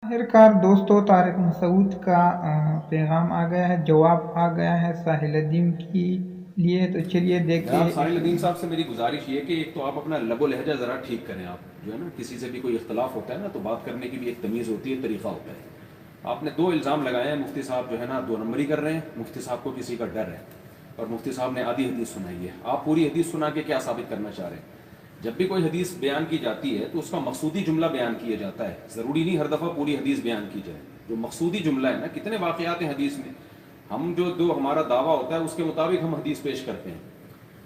آخرکار دوستوں طارق مسعود کا پیغام آ گیا ہے، جواب آ گیا ہے ساحل الدین کی لیے، تو چلیے دیکھتے جناب ساحل الدین صاحب سے میری گزارش یہ ہے کہ ایک تو آپ اپنا لب و لہجہ ذرا ٹھیک کریں. آپ جو ہے نا کسی سے بھی کوئی اختلاف ہوتا ہے نا تو بات کرنے کی بھی ایک تمیز ہوتی ہے، طریقہ ہوتا ہے. آپ نے 2 الزام لگائے ہیں، مفتی صاحب جو ہے نا 2 نمبری کر رہے ہیں، مفتی صاحب کو کسی کا ڈر ہے اور مفتی صاحب نے آدھی حدیث سنائی ہے. آپ پوری حدیث سنا کے کیا ثابت کرنا چاہ رہے ہیں؟ جب بھی کوئی حدیث بیان کی جاتی ہے تو اس کا مقصودی جملہ بیان کیا جاتا ہے، ضروری نہیں ہر دفعہ پوری حدیث بیان کی جائے. جو مقصودی جملہ ہے نا، کتنے واقعات ہیں حدیث میں، ہم جو ہمارا دعویٰ ہوتا ہے اس کے مطابق ہم حدیث پیش کرتے ہیں.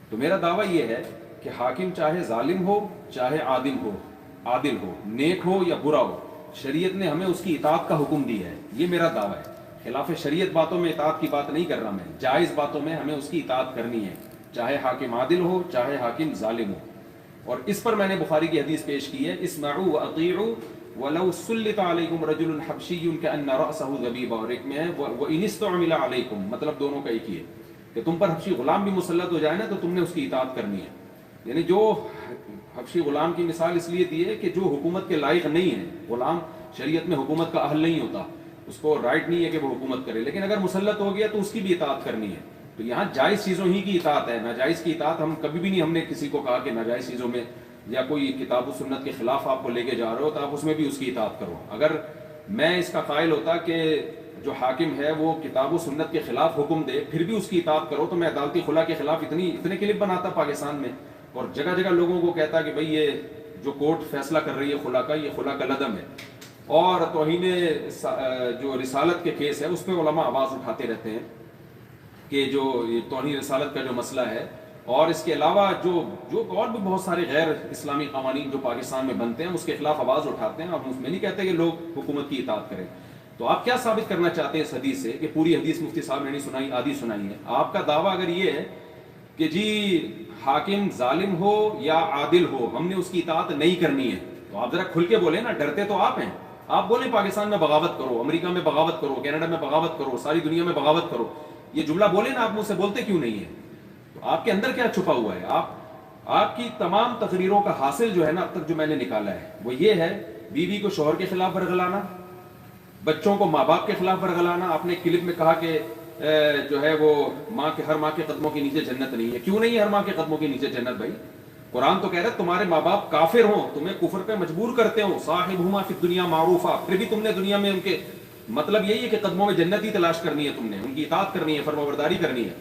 تو میرا دعویٰ یہ ہے کہ حاکم چاہے ظالم ہو چاہے عادل ہو، نیک ہو یا برا ہو، شریعت نے ہمیں اس کی اطاعت کا حکم دیا ہے. یہ میرا دعویٰ ہے. خلاف شریعت باتوں میں اطاعت کی بات نہیں کر رہا میں، جائز باتوں میں ہمیں اس کی اطاعت کرنی ہے، چاہے حاکم عادل ہو چاہے حاکم ظالم ہو. اور اس پر میں نے بخاری کی حدیث پیش کی ہے، اسمعوا واطیعوا ولو سلط علیکم رجل حبشی کأن رأسہ ذبیبہ، اور ایک میں ہے وإن استعمل علیکم، مطلب دونوں کا ایک ہی ہے کہ تم پر حبشی غلام بھی مسلط ہو جائے نا تو تم نے اس کی اطاعت کرنی ہے. یعنی جو حبشی غلام کی مثال اس لیے دی ہے کہ جو حکومت کے لائق نہیں ہے، غلام شریعت میں حکومت کا اہل نہیں ہوتا، اس کو رائٹ نہیں ہے کہ وہ حکومت کرے، لیکن اگر مسلط ہو گیا تو اس کی بھی اطاعت کرنی ہے. تو یہاں جائز چیزوں ہی کی اطاعت ہے، ناجائز کی اطاعت ہم کبھی بھی نہیں، ہم نے کسی کو کہا کہ ناجائز چیزوں میں یا کوئی کتاب و سنت کے خلاف آپ کو لے کے جا رہے ہو تو آپ اس میں بھی اس کی اطاعت کرو. اگر میں اس کا قائل ہوتا کہ جو حاکم ہے وہ کتاب و سنت کے خلاف حکم دے پھر بھی اس کی اطاعت کرو، تو میں عدالتی خلا کے خلاف اتنے کلپ بناتا پاکستان میں اور جگہ جگہ لوگوں کو کہتا کہ بھئی یہ جو کورٹ فیصلہ کر رہی ہے خلا کا، یہ خلا کا لدم ہے. اور توہین جو رسالت کے کیس ہے اس پہ علماء آواز اٹھاتے رہتے ہیں کہ جو توہین رسالت کا جو مسئلہ ہے، اور اس کے علاوہ جو اور بھی بہت سارے غیر اسلامی قوانین جو پاکستان میں بنتے ہیں اس کے خلاف آواز اٹھاتے ہیں. اور میں نہیں کہتے کہ لوگ حکومت کی اطاعت کریں. تو آپ کیا ثابت کرنا چاہتے ہیں اس حدیث سے کہ پوری حدیث مفتی صاحب نے نہیں سنائی، آدھی سنائی ہے؟ آپ کا دعویٰ اگر یہ ہے کہ جی حاکم ظالم ہو یا عادل ہو ہم نے اس کی اطاعت نہیں کرنی ہے، تو آپ ذرا کھل کے بولیں نا، ڈرتے تو آپ ہیں. آپ بولیں پاکستان میں بغاوت کرو، امریکہ میں بغاوت کرو، کینیڈا میں بغاوت کرو، ساری دنیا میں بغاوت کرو. یہ جملہ بولیں نا، آپ مجھ سے بولتے کیوں نہیں ہے؟ تو آپ کے اندر کیا چھپا ہوا ہے؟ آپ کی تمام تقریروں کا حاصل جو ہے نا اب تک جو میں نے نکالا ہے وہ یہ ہے: بیوی کو شوہر کے خلاف برگلانا، بچوں کو ماں باپ کے خلاف برگلانا. آپ نے کلپ میں کہا کہ جو ہے وہ ہر ماں کے قدموں کے نیچے جنت نہیں ہے. کیوں نہیں ہے ہر ماں کے قدموں کے نیچے جنت بھائی؟ قرآن تو کہہ رہا ہے تمہارے ماں باپ کافر ہوں، تمہیں کفر پہ مجبور کرتے ہوں، صاحبہما فی الدنیا معروفا، پھر بھی تم نے دنیا میں ان کے مطلب یہی ہے کہ قدموں میں جنت ہی تلاش کرنی ہے، تم نے ان کی اطاعت کرنی ہے، فرمانبرداری کرنی ہے.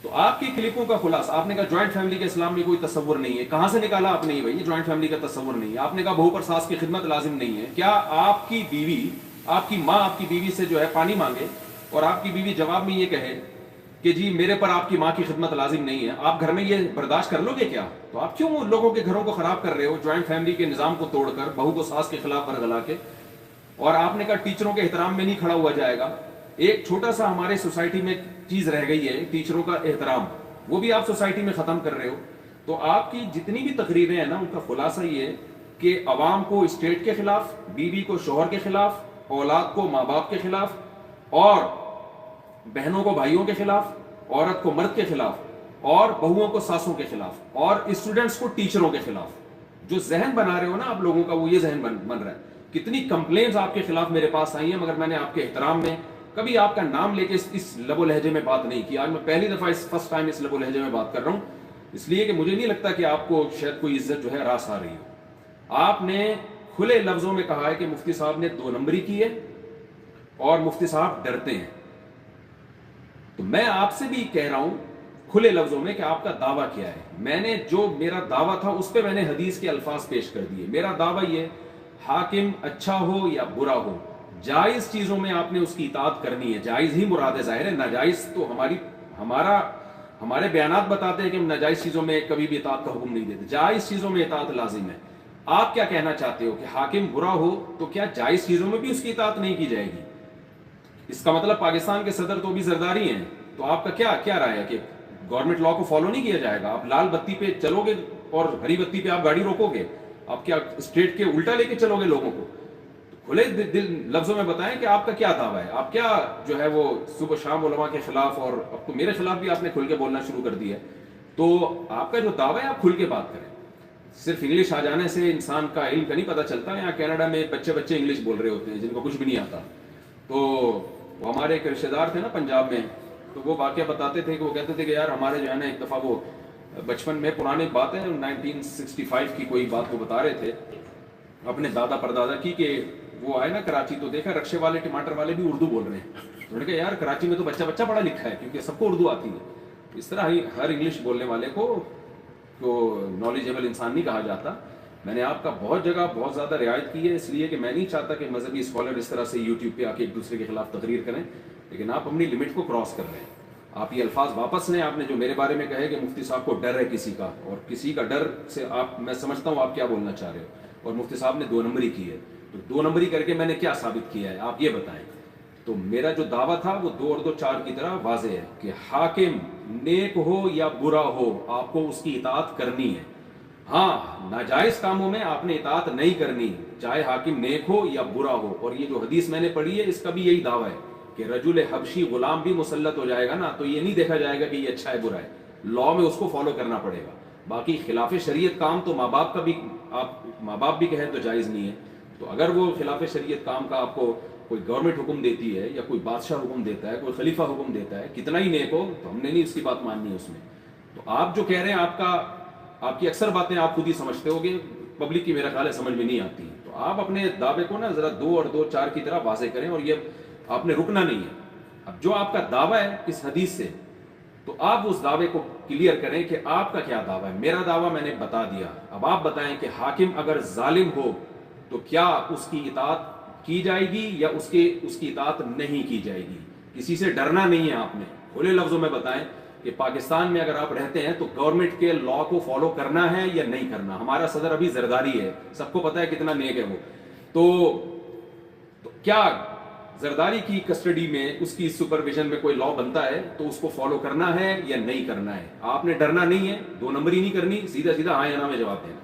تو آپ کی کلپوں کا خلاصہ، آپ نے کہا جوائنٹ فیملی کے اسلام میں کوئی تصور نہیں ہے. کہاں سے نکالا آپ نے؟ بھائی یہ جوائنٹ فیملی کا تصور نہیں ہے. آپ نے کہا بہو پر ساس کی خدمت لازم نہیں ہے. کیا آپ کی بیوی، آپ کی ماں آپ کی بیوی سے جو ہے پانی مانگے اور آپ کی بیوی جواب میں یہ کہے کہ جی میرے پر آپ کی ماں کی خدمت لازم نہیں ہے، آپ گھر میں یہ برداشت کر لو گے کیا؟ تو آپ کیوں لوگوں کے گھروں کو خراب کر رہے ہو جوائنٹ فیملی کے نظام کو توڑ کر، بہو کو ساس کے خلاف برگلا کے؟ اور آپ نے کہا ٹیچروں کے احترام میں نہیں کھڑا ہوا جائے گا. ایک چھوٹا سا ہمارے سوسائٹی میں چیز رہ گئی ہے ٹیچروں کا احترام، وہ بھی آپ سوسائٹی میں ختم کر رہے ہو. تو آپ کی جتنی بھی تقریریں ہیں نا ان کا خلاصہ یہ ہے کہ عوام کو اسٹیٹ کے خلاف، بیوی کو شوہر کے خلاف، اولاد کو ماں باپ کے خلاف، اور بہنوں کو بھائیوں کے خلاف، عورت کو مرد کے خلاف، اور بہوؤں کو ساسوں کے خلاف، اور اسٹوڈنٹس کو ٹیچروں کے خلاف. جو ذہن بنا رہے ہو نا آپ لوگوں کا، وہ یہ ذہن بن رہا ہے. کتنی کمپلینز آپ کے خلاف میرے پاس آئی ہیں، مگر میں نے آپ کے احترام میں کبھی آپ کا نام لے کے اس لب و لہجے میں بات نہیں کی. آج میں پہلی دفعہ فرسٹ ٹائم اس لب و لہجے میں بات کر رہا ہوں، اس لیے کہ مجھے نہیں لگتا کہ آپ کو شاید کوئی عزت جو ہے راس آ رہی ہو. آپ نے کھلے لفظوں میں کہا ہے کہ مفتی صاحب نے 2 نمبری کی ہے اور مفتی صاحب ڈرتے ہیں. تو میں آپ سے بھی کہہ رہا ہوں کھلے لفظوں میں کہ آپ کا دعویٰ کیا ہے. میں نے جو میرا دعویٰ تھا اس پہ میں نے حدیث کے الفاظ پیش کر دیے. میرا دعویٰ یہ: حاکم اچھا ہو یا برا ہو، جائز چیزوں میں آپ نے اس کی اطاعت کرنی ہے. جائز ہی مراد ہے، ظاہر ہے ناجائز تو ہمارے بیانات بتاتے ہیں کہ ہم ناجائز چیزوں میں کبھی بھی اطاعت کا حکم نہیں دیتے، جائز چیزوں میں اطاعت لازم ہے. آپ کیا کہنا چاہتے ہو کہ حاکم برا ہو تو کیا جائز چیزوں میں بھی اس کی اطاعت نہیں کی جائے گی؟ اس کا مطلب پاکستان کے صدر تو بھی زرداری ہیں. تو آپ کا کیا رائے ہے کہ گورنمنٹ لا کو فالو نہیں کیا جائے گا؟ آپ لال بتی پہ چلو گے اور ہری بتی پہ آپ گاڑی روکو گے؟ آپ کیا اسٹیٹ کے الٹا لے کے چلو گے لوگوں کو؟ کھلے لفظوں میں بتائیں کہ آپ کا کیا دعویٰ ہے. آپ کیا جو ہے وہ صبح شام علماء کے خلاف، اور اب تو میرے خلاف بھی آپ نے کھل کے بولنا شروع کر دیا ہے. تو آپ کا جو دعویٰ ہے آپ کھل کے بات کریں. صرف انگلش آ جانے سے انسان کا علم کا نہیں پتہ چلتا. یہاں کینیڈا میں بچے انگلش بول رہے ہوتے ہیں جن کو کچھ بھی نہیں آتا. تو وہ ہمارے ایک رشتے دار تھے نا پنجاب میں, تو وہ واقعہ بتاتے تھے کہ وہ کہتے تھے کہ یار ہمارے جو ہے نا ایک دفعہ وہ بچپن میں پرانی بات ہے 1965 کی کوئی بات وہ بتا رہے تھے اپنے دادا پردادا کی, کہ وہ آئے نا کراچی تو دیکھا رکشے والے ٹماٹر والے بھی اردو بول رہے ہیں. انہوں نے کہا یار کراچی میں تو بچہ پڑھا لکھا ہے کیونکہ سب کو اردو آتی ہے. اس طرح ہی ہر انگلش بولنے والے کو نالجیبل انسان نہیں کہا جاتا. میں نے آپ کا بہت جگہ بہت زیادہ رعایت کی ہے اس لیے کہ میں نہیں چاہتا کہ مذہبی اسکالر اس طرح سے یوٹیوب پہ آ کے ایک دوسرے کے خلاف تقریر کریں, لیکن آپ اپنی لمٹ کو کراس کر رہے ہیں. آپ یہ الفاظ واپس لیں. آپ نے جو میرے بارے میں کہے کہ مفتی صاحب کو ڈر ہے کسی کا, اور کسی کا ڈر سے میں سمجھتا ہوں آپ کیا بولنا چاہ رہے ہو, اور مفتی صاحب نے 2 نمبری کی ہے. تو 2 نمبری کر کے میں نے کیا ثابت کیا ہے آپ یہ بتائیں. تو میرا جو دعویٰ تھا وہ 2 اور 2 4 کی طرح واضح ہے کہ حاکم نیک ہو یا برا ہو آپ کو اس کی اطاعت کرنی ہے. ہاں ناجائز کاموں میں آپ نے اطاعت نہیں کرنی, چاہے حاکم نیک ہو یا برا ہو. اور یہ جو حدیث میں نے پڑھی ہے اس کا بھی یہی دعویٰ ہے کہ رجل حبشی غلام بھی مسلط ہو جائے گا نا تو یہ نہیں دیکھا جائے گا کہ یہ اچھا ہے برا ہے, لا میں اس کو فالو کرنا پڑے گا. باقی خلاف شریعت کام تو ماں باپ بھی کہیں تو جائز نہیں ہے. تو اگر وہ خلاف شریعت کام کا آپ کو کوئی گورنمنٹ حکم دیتی ہے یا کوئی بادشاہ حکم دیتا ہے, کوئی خلیفہ حکم دیتا ہے, کتنا ہی نیک ہو, تو ہم نے نہیں اس کی بات ماننی ہے اس میں. تو آپ جو کہہ رہے ہیں آپ کی اکثر باتیں آپ خود ہی سمجھتے ہو گے, پبلک کی میرا خیال ہے سمجھ میں نہیں آتی. تو آپ اپنے دعوے کو نا ذرا 2 اور 2 4 کی طرح واضح کریں, اور یہ آپ نے رکنا نہیں ہے. اب جو آپ کا دعویٰ ہے اس حدیث سے, تو آپ اس دعوے کو کلیئر کریں کہ آپ کا کیا دعویٰ ہے. میرا دعویٰ میں نے بتا دیا, اب آپ بتائیں کہ حاکم اگر ظالم ہو تو کیا اس کی اطاعت کی جائے گی یا اس کی اطاعت نہیں کی جائے گی. کسی سے ڈرنا نہیں ہے آپ نے, کھلے لفظوں میں بتائیں کہ پاکستان میں اگر آپ رہتے ہیں تو گورنمنٹ کے لا کو فالو کرنا ہے یا نہیں کرنا. ہمارا صدر ابھی زرداری ہے, سب کو پتہ ہے کتنا نیک ہے وہ. تو کیا زرداری کی کسٹڈی میں اس کی سپرویژن میں کوئی لا بنتا ہے تو اس کو فالو کرنا ہے یا نہیں کرنا ہے. آپ نے ڈرنا نہیں ہے, 2 نمبری نہیں کرنی, سیدھا ہاں یا نا میں جواب دینا.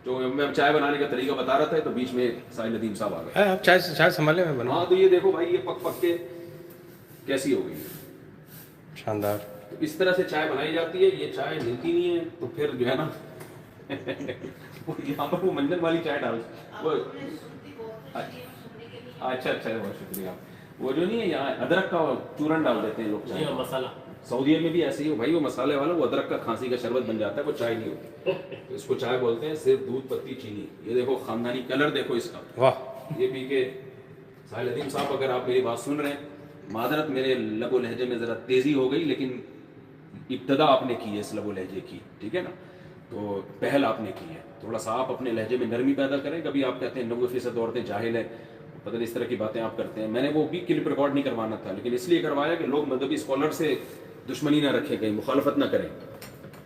جو میں چائے بنانے کا طریقہ بتا رہا تھا تو بیچ میں ساحل ندیم صاحب آ گئے. آپ چائے سنبھالے میں بنا. ہاں تو یہ دیکھو بھائی, یہ پک کے کیسی ہو گئی, شاندار. اس طرح سے چائے بنائی جاتی ہے. یہ چائے ملتی نہیں ہے تو پھر جو ہے نا یہاں پر وہ منجن والی چائے ڈال. اچھا بہت شکریہ. وہ جو نہیں ہے یہاں ادرک کا چورن ڈال دیتے ہیں لوگ چائے مسالہ. سعودیہ میں بھی ایسے ہی ہو بھائی, وہ مسالے والا وہ ادرک کا کھانسی کا شربت بن جاتا ہے, وہ چائے نہیں ہوتی. تو اس کو چائے بولتے ہیں, صرف دودھ پتی چینی. یہ دیکھو خاندانی کلر دیکھو اس کا, واہ. یہ پی کے ساحل ندیم صاحب اگر آپ میری بات سن رہے ہیں, معذرت میرے لب و لہجے میں ذرا تیزی ہو گئی, لیکن ابتدا آپ نے کی ہے اس لب و لہجے کی, ٹھیک ہے نا, تو پہل آپ نے کی ہے. تھوڑا سا آپ اپنے لہجے میں نرمی پیدا کریں. کبھی آپ کہتے ہیں 90% عورتیں جاہل ہیں, پتہ نہیں اس طرح کی باتیں آپ کرتے ہیں. میں نے وہ بھی کلپ ریکارڈ نہیں کروانا تھا, لیکن اس لیے کروایا کہ لوگ مذہبی اسکالر سے دشمنی نہ رکھیں, کہیں مخالفت نہ کریں.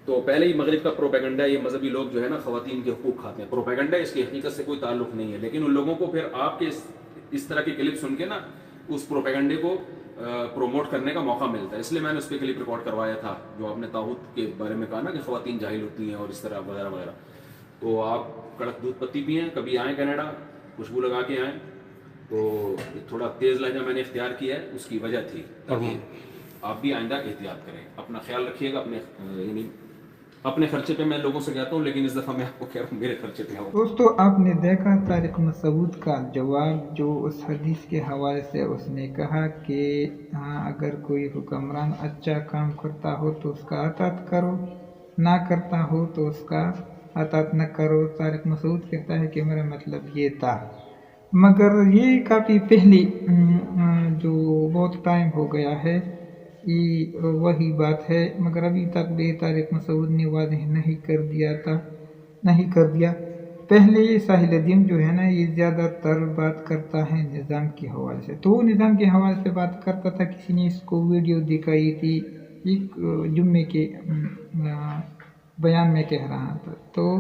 تو پہلے ہی مغرب کا پروپیگنڈا, یہ مذہبی لوگ جو ہے نا خواتین کے حقوق کھاتے ہیں. پروپیگنڈا, اس کی حقیقت سے کوئی تعلق نہیں ہے, لیکن ان لوگوں کو پھر آپ کے اس طرح کی کلپ سن کے نا اس پروپیگنڈے کو پروموٹ کرنے کا موقع ملتا ہے. اس لیے میں نے اس پہ کلپ ریکارڈ کروایا تھا, جو آپ نے طاغوت کے بارے میں کہا نا کہ خواتین جاہل ہوتی ہیں اور اس طرح وغیرہ وغیرہ. تو آپ کڑک دودھ پتی پئیں, کبھی آئیں کینیڈا, خوشبو لگا کے آئیں. تو تھوڑا تیز لہجہ میں نے اختیار کیا ہے, اس کی وجہ تھی تاکہ آپ بھی آئندہ احتیاط کریں. اپنا خیال رکھیے گا, اپنے خرچے پہ میں لوگوں سے کہتا ہوں, لیکن اس دفعہ میں آپ کو کہہ رہا ہوں میرے خرچے پہ آؤ. دوستو آپ نے دیکھا طارق مسعود کا جواب, جو اس حدیث کے حوالے سے اس نے کہا کہ ہاں اگر کوئی حکمران اچھا کام کرتا ہو تو اس کا اطاعت کرو, نہ کرتا ہو تو اس کا اطاعت نہ کرو. طارق مسعود کہتا ہے کہ میرا مطلب یہ تھا, مگر یہ کافی پہلی جو بہت ٹائم ہو گیا ہے یہ وہی بات ہے, مگر ابھی تک بھی طارق مسعود نے واضح نہیں کر دیا. پہلے یہ ساحل ندیم جو ہے نا یہ زیادہ تر بات کرتا ہے نظام کے حوالے سے, تو وہ نظام کے حوالے سے بات کرتا تھا. کسی نے اس کو ویڈیو دکھائی تھی, ایک جمعے کے بیان میں کہہ رہا تھا, تو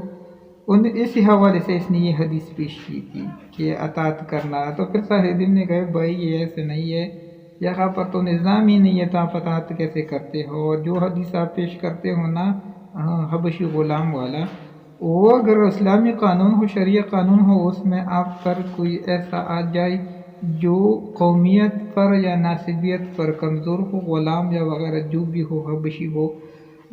اسی حوالے سے اس نے یہ حدیث پیش کی تھی کہ اطاعت کرنا. تو پھر ساحل ندیم نے کہا بھائی یہ ایسے نہیں ہے, یہاں پر تو نظام ہی نہیں ہے تو آپ اطاعت کیسے کرتے ہو. اور جو حدیث آپ پیش کرتے ہو نا حبشی غلام والا, وہ اگر اسلامی قانون ہو, شرعی قانون ہو, اس میں آپ پر کوئی ایسا آ جائے جو قومیت پر یا ناسبیت پر کمزور ہو, غلام یا وغیرہ جو بھی ہو, حبشی ہو,